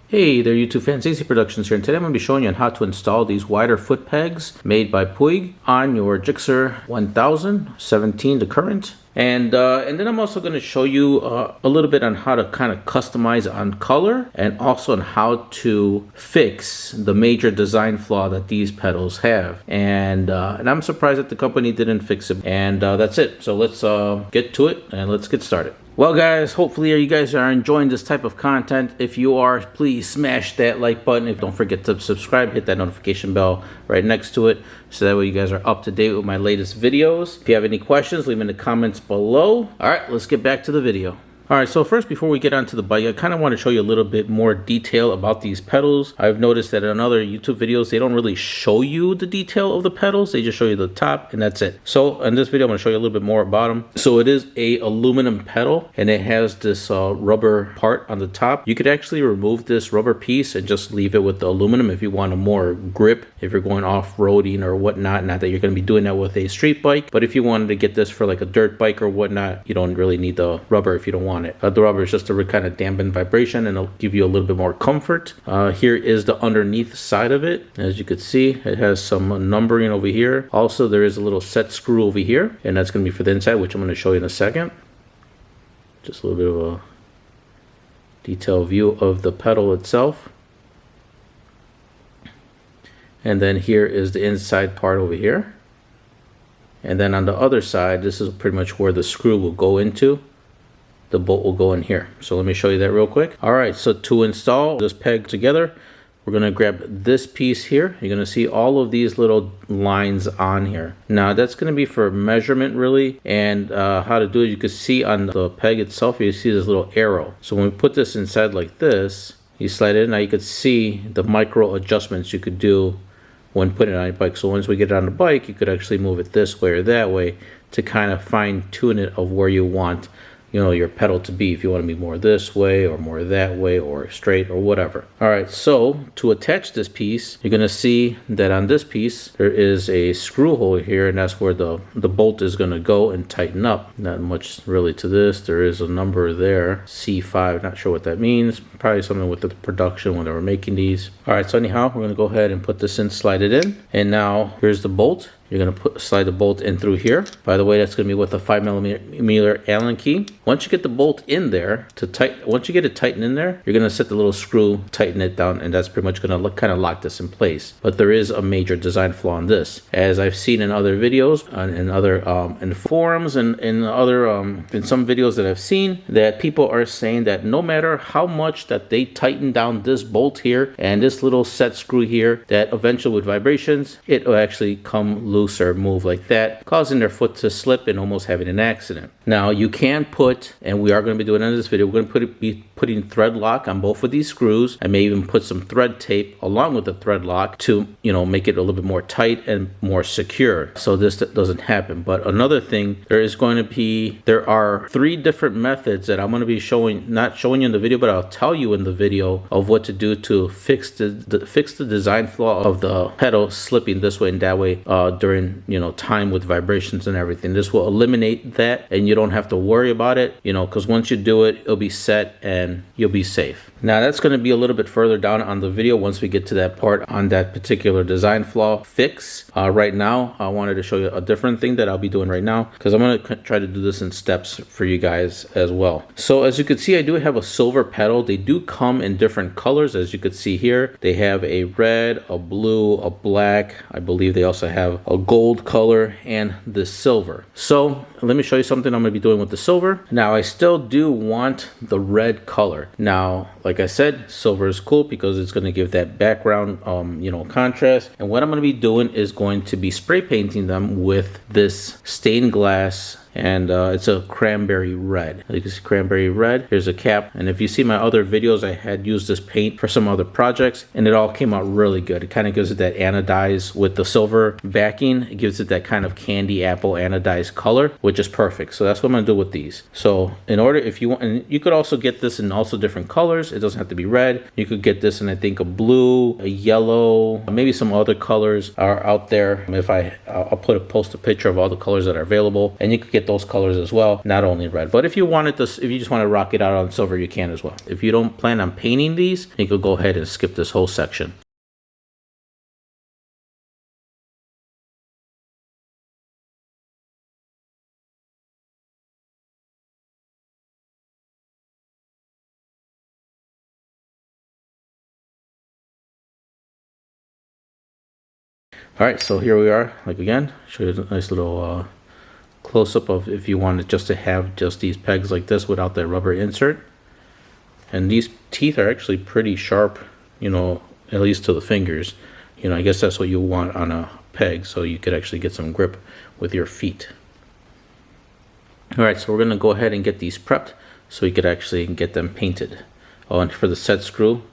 Hey there YouTube fans, AC Productions here, and today I'm going to be showing you on how to install these wider foot pegs made by Puig on your Gsxr 1017, the current. And then I'm also going to show you a little bit on how to kind of customize on color, and also on how to fix the major design flaw that these pedals have. And I'm surprised that the company didn't fix it. And that's it. So let's get to it and let's get started. Well guys, hopefully you guys are enjoying this type of content. If you are, please smash that like button. If don't forget to subscribe, hit that notification bell right next to it, so that way you guys are up to date with my latest videos. If you have any questions, leave them in the comments below. All right, let's get back to the video. All right, so first, before we get onto the bike, I kind of want to show you a little bit more detail about these pedals. I've noticed that in other YouTube videos, they don't really show you the detail of the pedals. They just show you the top and that's it. So in this video, I'm going to show you a little bit more about them. So it is a aluminum pedal, and it has this rubber part on the top. You could actually remove this rubber piece and just leave it with the aluminum if you want a more grip, if you're going off-roading or whatnot. Not that you're going to be doing that with a street bike, but if you wanted to get this for like a dirt bike or whatnot, you don't really need the rubber if you don't want it. The rubber is just to kind of dampen vibration, and it'll give you a little bit more comfort. Here is the underneath side of it. As you can see, it has some numbering over here. Also, there is a little set screw over here, and that's going to be for the inside, which I'm going to show you in a second. Just a little bit of a detailed view of the pedal itself. And then here is the inside part over here. And then on the other side, this is pretty much where the screw will go into. The bolt will go in here. So let me show you that real quick. All right, so to install this peg together, we're going to grab this piece here. You're going to see all of these little lines on here. Now that's going to be for measurement really, and how to do it. You can see on the peg itself, you see this little arrow. So when we put this inside like this, you slide it in. Now you could see the micro adjustments you could do when putting it on your bike. So once we get it on the bike, you could actually move it this way or that way to kind of fine tune it of where you want, you know, your pedal to be, if you want to be more this way or more that way or straight or whatever. All right, so to attach this piece, you're going to see that on this piece there is a screw hole here, and that's where the bolt is going to go and tighten up. Not much really to this. There is a number there, C5, not sure what that means. Probably something with the production when they were making these. All right, so anyhow, we're going to go ahead and put this in, slide it in, and now here's the bolt. You're going to slide the bolt in through here. By the way, that's going to be with a 5mm Allen key. Once you get the bolt in there, once you get it tightened in there, you're going to set the little screw, tighten it down, and that's pretty much going to kind of lock this in place. But there is a major design flaw in this, as I've seen in other videos, and other in forums, and in some videos that I've seen, that people are saying that no matter how much that they tighten down this bolt here and this little set screw here, that eventually with vibrations, it will actually come loose or move like that, causing their foot to slip and almost having an accident. Now you can put, and we are going to be doing in this video, we're going to be putting thread lock on both of these screws. I may even put some thread tape along with the thread lock to, you know, make it a little bit more tight and more secure, so this doesn't happen. But another thing, there are 3 different methods that I'm going to be not showing you in the video, but I'll tell you in the video of what to do to fix the design flaw of the pedal slipping this way and that way during, you know, time with vibrations and everything. This will eliminate that, and you don't have to worry about it, you know, because once you do it, it'll be set and you'll be safe. Now that's going to be a little bit further down on the video once we get to that part on that particular design flaw fix. Right now I wanted to show you a different thing that I'll be doing right now, because I'm going to try to do this in steps for you guys as well. So as you can see, I do have a silver pedal. They do come in different colors, as you could see here. They have a red, a blue, a black. I believe they also have a gold color and the silver. So let me show you something I'm going to be doing with the silver. Now I still do want the red color. Now like I said, silver is cool because it's going to give that background you know, contrast. And what I'm going to be doing is going to be spray painting them with this stained glass, and it's a cranberry red. You can see cranberry red. Here's a cap, and if you see my other videos, I had used this paint for some other projects, and it all came out really good. It kind of gives it that anodized with the silver backing. It gives it that kind of candy apple anodized color, which is perfect. So that's what I'm gonna do with these. So in order, if you want, and you could also get this in also different colors. It doesn't have to be red. You could get this in, I think, a blue, a yellow, maybe some other colors are out there. I'll post a picture of all the colors that are available, and you could get those colors as well, not only red. But if you wanted this, if you just want to rock it out on silver, you can as well. If you don't plan on painting these, you could go ahead and skip this whole section. All right, so here we are. Like again, show you a nice little close-up of if you wanted just to have just these pegs like this without that rubber insert. And these teeth are actually pretty sharp, you know, at least to the fingers. You know, I guess that's what you want on a peg, so you could actually get some grip with your feet. All right, so we're gonna go ahead and get these prepped so we could actually get them painted. Oh, and for the set screw,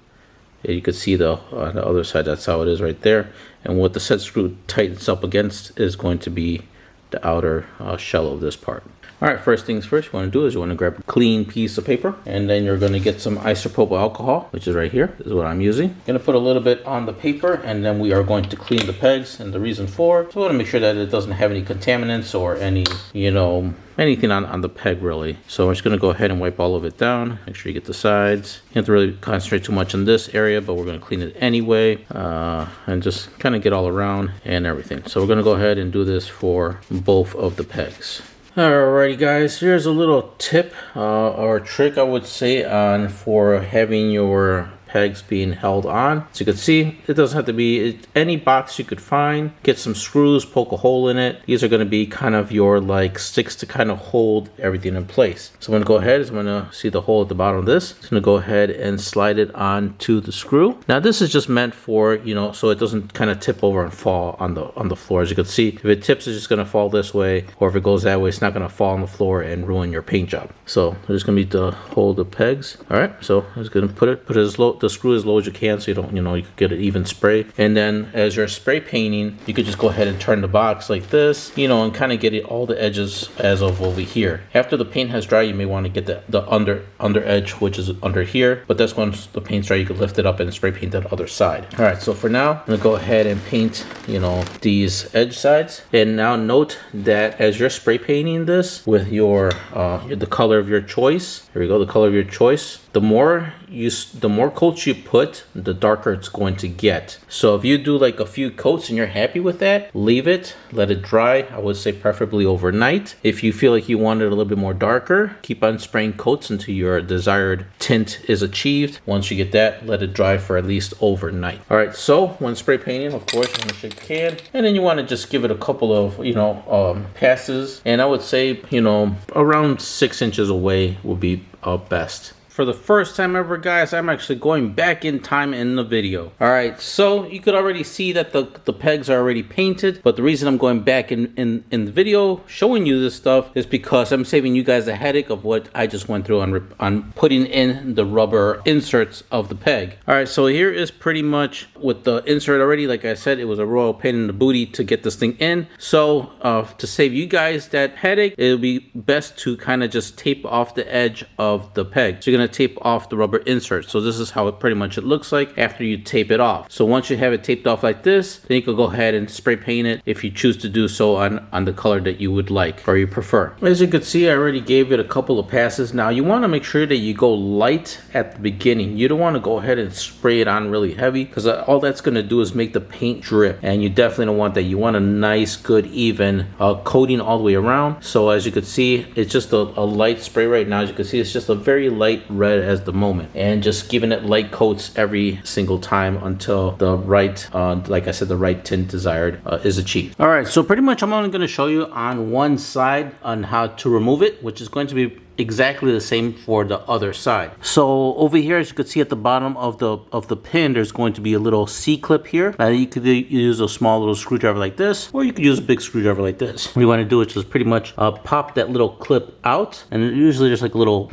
you could see the on the other side, that's how it is right there. And what the set screw tightens up against is going to be the outer shell of this part. All right, first things first, you want to do is you want to grab a clean piece of paper, and then you're going to get some isopropyl alcohol, which is right here. This is what I'm using. I'm going to put a little bit on the paper, and then we are going to clean the pegs. And the reason for, so we want to make sure that it doesn't have any contaminants or any, you know, anything on the peg really. So I'm just going to go ahead and wipe all of it down. Make sure you get the sides. You have to really concentrate too much on this area, but we're going to clean it anyway, and just kind of get all around and everything. So we're going to go ahead and do this for both of the pegs. Alrighty guys, here's a little tip or trick I would say on for having your pegs being held on. So you can see it doesn't have to be any box you could find. Get some screws, poke a hole in it. These are going to be kind of your like sticks to kind of hold everything in place. So I'm going to go ahead, I'm going to see the hole at the bottom of this. I'm going to go ahead and slide it onto the screw. Now this is just meant for, you know, so it doesn't kind of tip over and fall on the floor. As you can see, if it tips, it's just going to fall this way, or if it goes that way, it's not going to fall on the floor and ruin your paint job. So there's going to be to hold the pegs. All right, so I'm just going to put it as low, the screw as low as you can, so you don't, you know, you could get an even spray. And then as you're spray painting, you could just go ahead and turn the box like this, you know, and kind of get it all the edges as of over here. After the paint has dried, you may want to get the under edge, which is under here, but that's once the paint's dry, you could lift it up and spray paint that other side. All right, so for now, I'm gonna go ahead and paint, you know, these edge sides. And now note that as you're spray painting this with your the color of your choice, here we go, the color of your choice, the more coats you put, the darker it's going to get. So if you do like a few coats and you're happy with that, leave it, let it dry. I would say preferably overnight. If you feel like you want it a little bit more darker, keep on spraying coats until your desired tint is achieved. Once you get that, let it dry for at least overnight. All right, so when spray painting, of course, you want to shake can, and then you want to just give it a couple of, you know, passes. And I would say, you know, around 6 inches away would be best. For the first time ever, guys, I'm actually going back in time in the video. All right, so you could already see that the pegs are already painted, but the reason I'm going back in the video showing you this stuff is because I'm saving you guys a headache of what I just went through on putting in the rubber inserts of the peg. All right, so here is pretty much with the insert already. Like I said, it was a royal pain in the booty to get this thing in. So to save you guys that headache, it would be best to kind of just tape off the edge of the peg. So you're gonna tape off the rubber insert. So this is how it pretty much it looks like after you tape it off. So once you have it taped off like this, then you can go ahead and spray paint it if you choose to do so on the color that you would like or you prefer. As you can see, I already gave it a couple of passes. Now you want to make sure that you go light at the beginning. You don't want to go ahead and spray it on really heavy, because all that's going to do is make the paint drip, and you definitely don't want that. You want a nice, good, even coating all the way around. So as you can see, it's just a light spray right now. As you can see, it's just a very light red as the moment, and just giving it light coats every single time until the right like I said, the right tint desired is achieved. All right, so pretty much I'm only going to show you on one side on how to remove it, which is going to be exactly the same for the other side. So over here, as you can see at the bottom of the pin, there's going to be a little C-clip here. Now you could use a small little screwdriver like this, or you could use a big screwdriver like this. What you want to do is just pretty much pop that little clip out, and usually there's like a little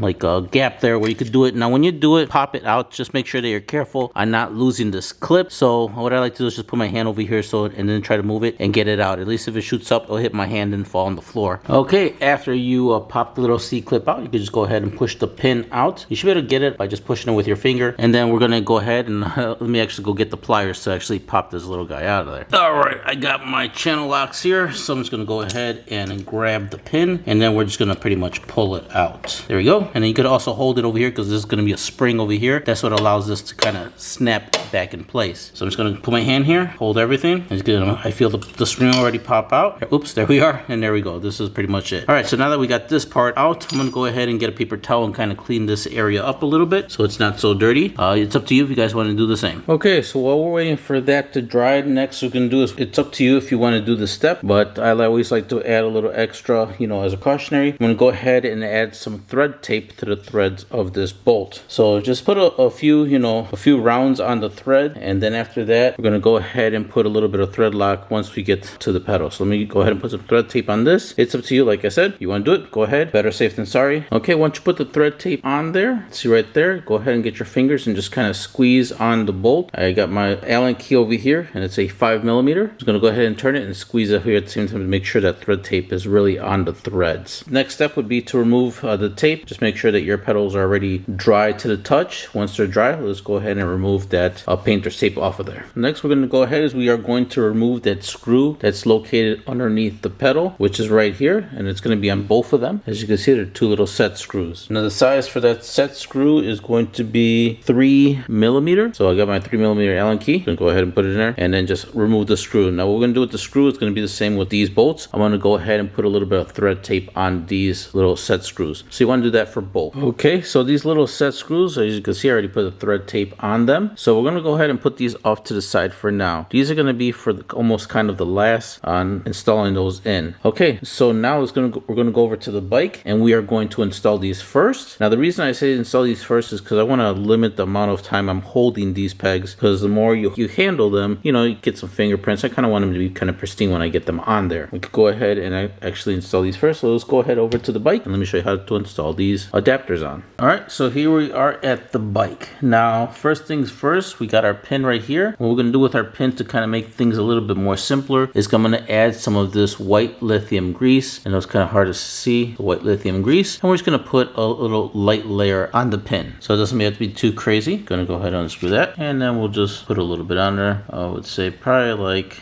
gap there where you could do it. Now when you do it, pop it out, just make sure that you're careful on not losing this clip. So what I like to do is just put my hand over here, and then try to move it and get it out. At least if it shoots up, it'll hit my hand and fall on the floor. Okay, after you pop the little C-clip out, out, you can just go ahead and push the pin out. You should be able to get it by just pushing it with your finger. And then we're gonna go ahead and let me actually go get the pliers to actually pop this little guy out of there. All right, I got my channel locks here, so I'm just gonna go ahead and grab the pin, and then we're just gonna pretty much pull it out. There we go. And then you could also hold it over here because there's gonna be a spring over here. That's what allows this to kind of snap back in place. So I'm just gonna put my hand here, hold everything. I feel the spring already pop out. Oops, there we are, and there we go. This is pretty much it. All right, so now that we got this part out, I'm gonna go ahead and get a paper towel and kind of clean this area up a little bit so it's not so dirty. It's up to you if you guys want to do the same. Okay, so while we're waiting for that to dry, next we're gonna do is, it's up to you if you want to do the step, but I always like to add a little extra, you know, as a cautionary. I'm gonna go ahead and add some thread tape to the threads of this bolt. So just put a few, you know, a few rounds on the thread, and then after that, we're gonna go ahead and put a little bit of thread lock once we get to the pedal. So let me go ahead and put some thread tape on this. It's up to you, like I said. You want to do it, go ahead. Better safe than sorry. Okay, once you put the thread tape on there, see right there, go ahead and get your fingers and just kind of squeeze on the bolt. I got my Allen key over here, and it's a 5mm. I'm just gonna go ahead and turn it and squeeze it here at the same time to make sure that thread tape is really on the threads. Next step would be to remove the tape. Just make sure that your pedals are already dry to the touch. Once they're dry, let's go ahead and remove that painter's tape off of there. Next, we're gonna go ahead is we are going to remove that screw that's located underneath the pedal, which is right here, and it's going to be on both of them. As you can see, there are two little set screws. Now the size for that set screw is going to be 3mm. So I got my 3mm Allen key. I'm going to go ahead and put it in there and then just remove the screw. Now what we're going to do with the screw is going to be the same with these bolts. I'm going to go ahead and put a little bit of thread tape on these little set screws. So you want to do that for both. Okay, so these little set screws, as you can see, I already put the thread tape on them. So we're going to go ahead and put these off to the side for now. These are going to be for almost kind of the last on installing those in. Okay, so now we're going to go over to the bike, and we are going to install these first. Now the reason I say install these first is because I want to limit the amount of time I'm holding these pegs, because the more you handle them, you know, you get some fingerprints. I kind of want them to be kind of pristine when I get them on there. We could go ahead and actually install these first. So let's go ahead over to the bike and let me show you how to install these adapters on. All right, so here we are at the bike. Now first things first, we got our pin right here. What we're going to do with our pin to kind of make things a little bit more simpler is I'm going to add some of this white lithium grease, and it's kind of hard to see, the white lithium grease, and we're just going to put a little light layer on the pin, so it doesn't have to be too crazy. Going to go ahead and unscrew that, and then we'll just put a little bit on there. I would say probably like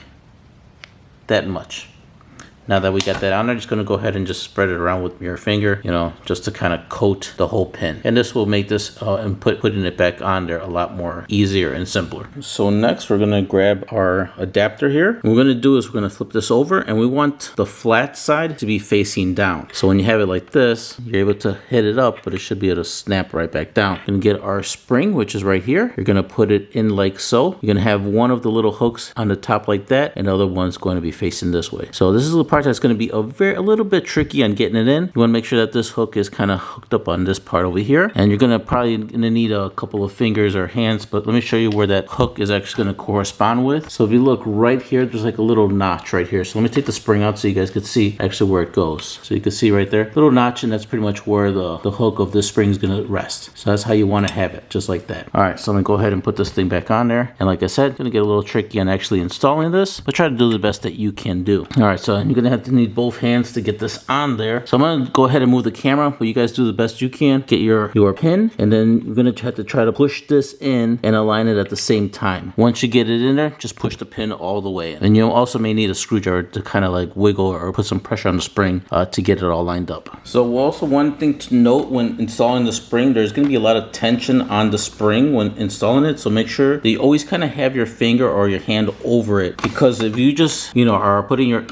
that much. Now that we got that on there, just going to go ahead and just spread it around with your finger, you know, just to kind of coat the whole pin. And this will make this and putting it back on there a lot more easier and simpler. So next we're going to grab our adapter here. What we're going to do is we're going to flip this over, and we want the flat side to be facing down. So when you have it like this, you're able to hit it up, but it should be able to snap right back down. We're going to get our spring, which is right here. You're going to put it in like so. You're going to have one of the little hooks on the top like that, and the other one's going to be facing this way. So this is the part that's going to be a little bit tricky on getting it in. You want to make sure that this hook is kind of hooked up on this part over here, and you're going to probably need a couple of fingers or hands, but let me show you where that hook is actually going to correspond with. So if you look right here, there's like a little notch right here. So let me take the spring out so you guys can see actually where it goes. So you can see right there, little notch, and that's pretty much where the hook of this spring is going to rest. So that's how you want to have it, just like that. All right, so I'm going to go ahead and put this thing back on there, and like I said, going to get a little tricky on actually installing this, but try to do the best that you can do. All right, so you're going to have to need both hands to get this on there. So I'm going to go ahead and move the camera, but you guys do the best you can. Get your pin, and then you're going to have to try to push this in and align it at the same time. Once you get it in there, just push the pin all the way in. And you also may need a screwdriver to kind of like wiggle or put some pressure on the spring to get it all lined up. So also one thing to note when installing the spring, there's going to be a lot of tension on the spring when installing it. So make sure that you always kind of have your finger or your hand over it, because if you just, you know, are putting your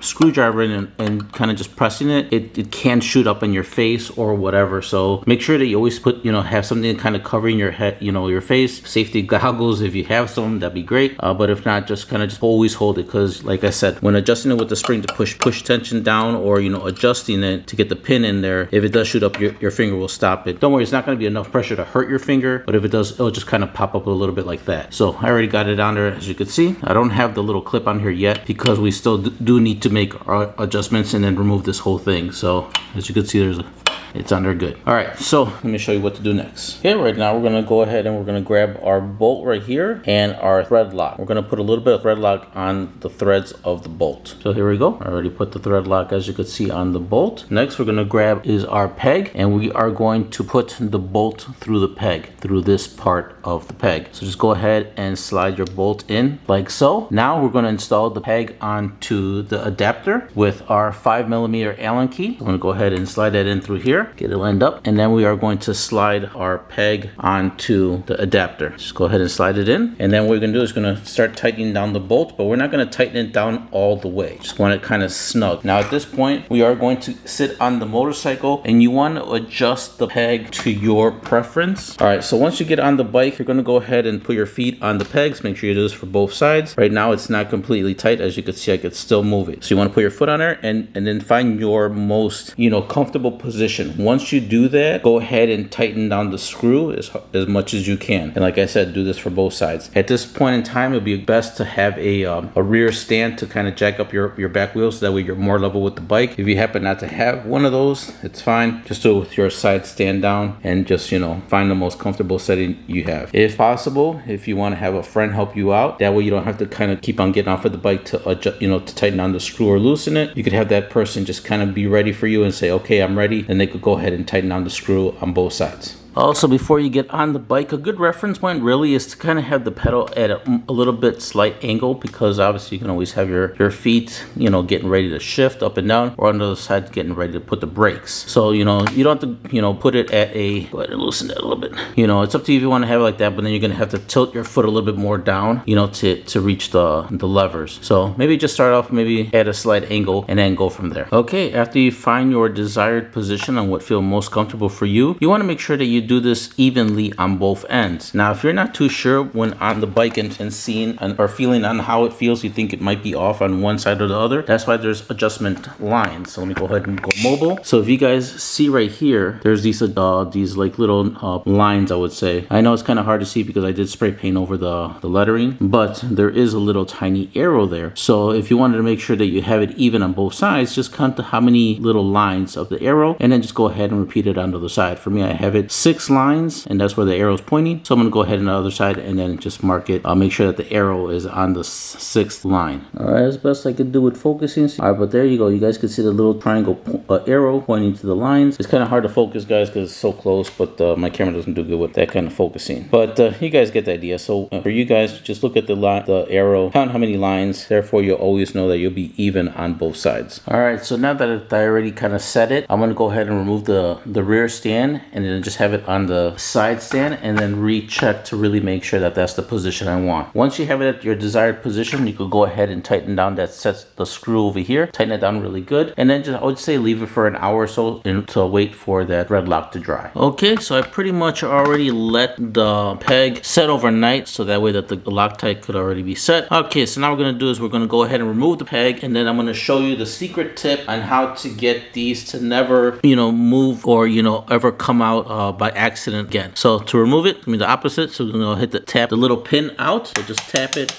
screwdriver in and kind of just pressing it, it can shoot up in your face or whatever. So make sure that you always put, you know, have something kind of covering your head, you know, your face. Safety goggles, if you have some, that'd be great. But if not, just kind of just always hold it, because like I said, when adjusting it with the spring to push tension down, or, you know, adjusting it to get the pin in there, if it does shoot up, your finger will stop it. Don't worry, it's not going to be enough pressure to hurt your finger, but if it does, it'll just kind of pop up a little bit like that. So I already got it on there, as you can see. I don't have the little clip on here yet because we still do need to make our adjustments and then remove this whole thing. So as you can see, there's a it's under good. All right, so let me show you what to do next. Okay, right now we're gonna go ahead and we're gonna grab our bolt right here and our thread lock. We're gonna put a little bit of thread lock on the threads of the bolt. So here we go. I already put the thread lock, as you could see, on the bolt. Next, we're gonna grab is our peg, and we are going to put the bolt through the peg, through this part of the peg. So just go ahead and slide your bolt in like so. Now we're gonna install the peg onto the adapter with our 5mm Allen key. I'm gonna go ahead and slide that in through here, get it lined up, and then we are going to slide our peg onto the adapter. Just go ahead and slide it in, and then what we're gonna do is gonna start tightening down the bolt, but we're not gonna tighten it down all the way. Just want it kind of snug. Now at this point, we are going to sit on the motorcycle, and you want to adjust the peg to your preference. All right, so once you get on the bike, you're gonna go ahead and put your feet on the pegs. Make sure you do this for both sides. Right now, it's not completely tight. As you can see, I could still move it. So you want to put your foot on there and then find your most, comfortable position. Once you do that, go ahead and tighten down the screw as much as you can. And like I said, do this for both sides. At this point in time, it would be best to have a rear stand to kind of jack up your back wheels, so that way you're more level with the bike. If you happen not to have one of those, it's fine. Just do it with your side stand down and just, find the most comfortable setting you have. If possible, if you want to have a friend help you out, that way you don't have to kind of keep on getting off of the bike to adjust, to tighten on the screw or loosen it. You could have that person just kind of be ready for you and say, okay, I'm ready. And they could go ahead and tighten on the screw on both sides. Also, before you get on the bike, a good reference point really is to kind of have the pedal at a little bit slight angle, because obviously you can always have your feet, getting ready to shift up and down, or on the other side getting ready to put the brakes. So, you don't have to, put it at a, go ahead and loosen it a little bit. It's up to you if you want to have it like that, but then you're going to have to tilt your foot a little bit more down, to reach the levers. So maybe just start off maybe at a slight angle and then go from there. Okay, after you find your desired position on what feels most comfortable for you, you want to make sure that you do this evenly on both ends. Now, if you're not too sure when on the bike and seeing or feeling on how it feels, you think it might be off on one side or the other, that's why there's adjustment lines. So let me go ahead and go mobile. So if you guys see right here, there's these like little lines, I would say. I know it's kind of hard to see because I did spray paint over the lettering, but there is a little tiny arrow there. So if you wanted to make sure that you have it even on both sides, just count how many little lines of the arrow, and then just go ahead and repeat it on the other side. For me, I have it 6 lines, and that's where the arrow is pointing. So I'm gonna go ahead on the other side and then just mark it. I'll make sure that the arrow is on the 6th line. All right, that's best I could do with focusing. All right, but there you go. You guys can see the little triangle arrow pointing to the lines. It's kind of hard to focus, guys, because it's so close, but my camera doesn't do good with that kind of focusing. But you guys get the idea. So for you guys, just look at the arrow, count how many lines. Therefore, you'll always know that you'll be even on both sides. All right, so now that I already kind of set it, I'm gonna go ahead and remove the rear stand and then just have it on the side stand, and then recheck to really make sure that that's the position I want. Once you have it at your desired position, you could go ahead and tighten down that sets the screw over here. Tighten it down really good, and then I would say leave it for an hour or so to wait for that thread lock to dry. Okay, so I pretty much already let the peg set overnight, so that way that the Loctite could already be set. Okay, so now what we're gonna do is we're gonna go ahead and remove the peg, and then I'm gonna show you the secret tip on how to get these to never, move or, ever come out by accident again. So to remove it, the opposite. So we're gonna hit tap the little pin out. So just tap it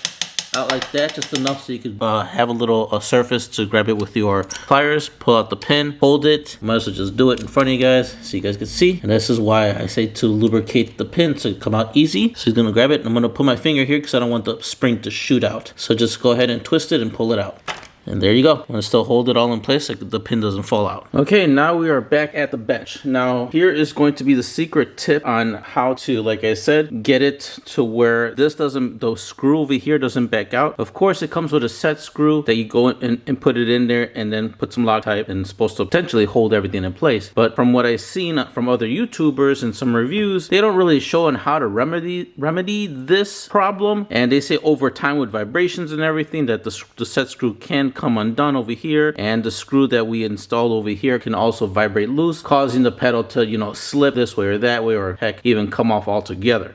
out like that, just enough so you could have a little surface to grab it with your pliers. Pull out the pin, hold it. Might as well just do it in front of you guys so you guys can see. And this is why I say to lubricate the pin so it come out easy. So he's gonna grab it, and I'm gonna put my finger here because I don't want the spring to shoot out. So just go ahead and twist it and pull it out. And there you go. I'm gonna still hold it all in place so the pin doesn't fall out. Okay, now we are back at the bench. Now here is going to be the secret tip on how to, like I said, get it to where the screw over here doesn't back out. Of course, it comes with a set screw that you go in and put it in there, and then put some Loctite, and it's supposed to potentially hold everything in place. But from what I've seen from other YouTubers and some reviews, they don't really show on how to remedy this problem. And they say over time with vibrations and everything that the set screw can come undone over here, and the screw that we install over here can also vibrate loose, causing the pedal to slip this way or that way, or heck, even come off altogether.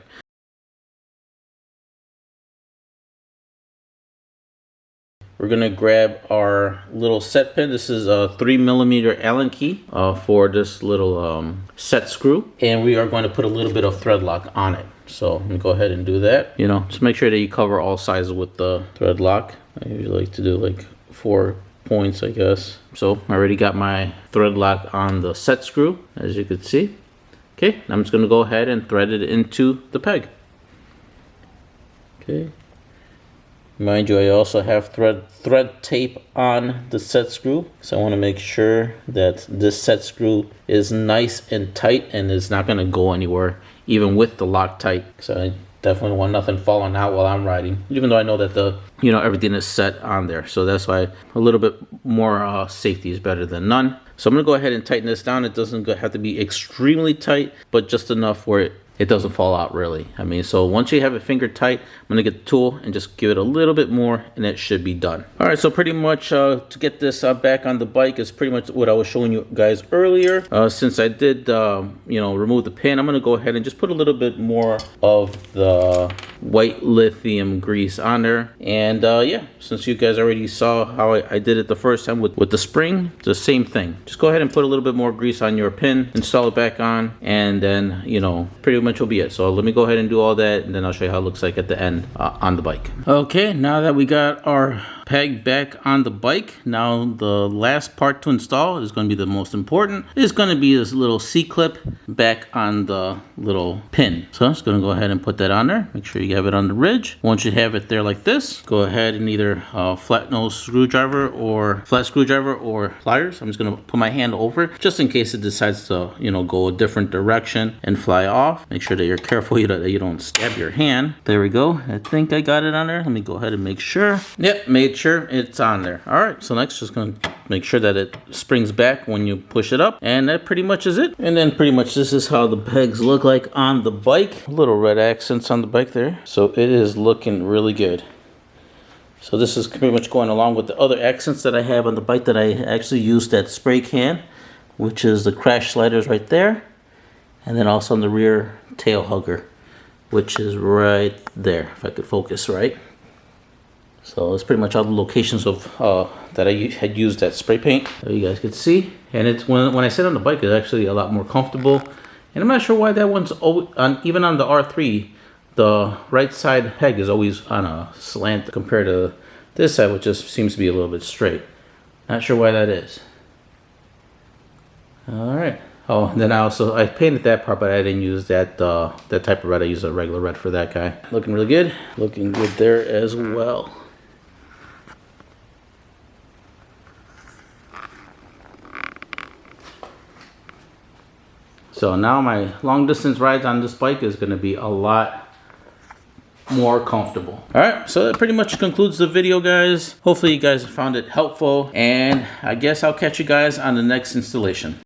We're gonna grab our little set pin. This is a 3mm Allen key for this little set screw, and we are going to put a little bit of thread lock on it. So let me go ahead and do that. Just make sure that you cover all sizes with the thread lock. I usually like to do like 4 points, I guess. So I already got my thread lock on the set screw, as you can see. Okay, I'm just gonna go ahead and thread it into the peg. Okay. Mind you, I also have thread tape on the set screw, so I want to make sure that this set screw is nice and tight and is not going to go anywhere, even with the Loctite. So I definitely want nothing falling out while I'm riding, even though I know that the everything is set on there. So that's why a little bit more safety is better than none. So I'm going to go ahead and tighten this down. It doesn't have to be extremely tight, but just enough where it doesn't fall out really. I mean, so once you have it finger tight, I'm gonna get the tool and just give it a little bit more and it should be done. All right, so pretty much to get this back on the bike is pretty much what I was showing you guys earlier. Since I did, remove the pin, I'm gonna go ahead and just put a little bit more of the white lithium grease on there. And yeah, since you guys already saw how I did it the first time with the spring, it's the same thing. Just go ahead and put a little bit more grease on your pin, install it back on, and then, pretty much will be it. So let me go ahead and do all that, and then I'll show you how it looks like at the end on the bike. Okay, now that we got our peg back on the bike, now the last part to install is going to be the most important. It's going to be this little C-clip back on the little pin. So I'm just going to go ahead and put that on there. Make sure you have it on the ridge. Once you have it there like this, go ahead and either flat nose screwdriver or flat screwdriver or pliers. I'm just going to put my hand over it just in case it decides to go a different direction and fly off. Make sure that you're careful that you don't stab your hand. There we go. I think I got it on there. Let me go ahead and make sure. Yep, made sure it's on there. All right, so next just going to make sure that it springs back when you push it up, and that pretty much is it. And then pretty much this is how the pegs look like on the bike. Little red accents on the bike there. So it is looking really good. So this is pretty much going along with the other accents that I have on the bike that I actually used that spray can, which is the crash sliders right there. And then also on the rear tail hugger, which is right there, if I could focus right. So it's pretty much all the locations of that I had used that spray paint, so you guys could see. And it's when I sit on the bike, it's actually a lot more comfortable. And I'm not sure why that one's always even on the R3, the right side peg is always on a slant compared to this side, which just seems to be a little bit straight. Not sure why that is. All right. Oh, and then I painted that part, but I didn't use that that type of red. I used a regular red for that guy. Looking really good. Looking good there as well. So now my long distance rides on this bike is going to be a lot more comfortable. All right, so that pretty much concludes the video, guys. Hopefully you guys found it helpful, and I guess I'll catch you guys on the next installation.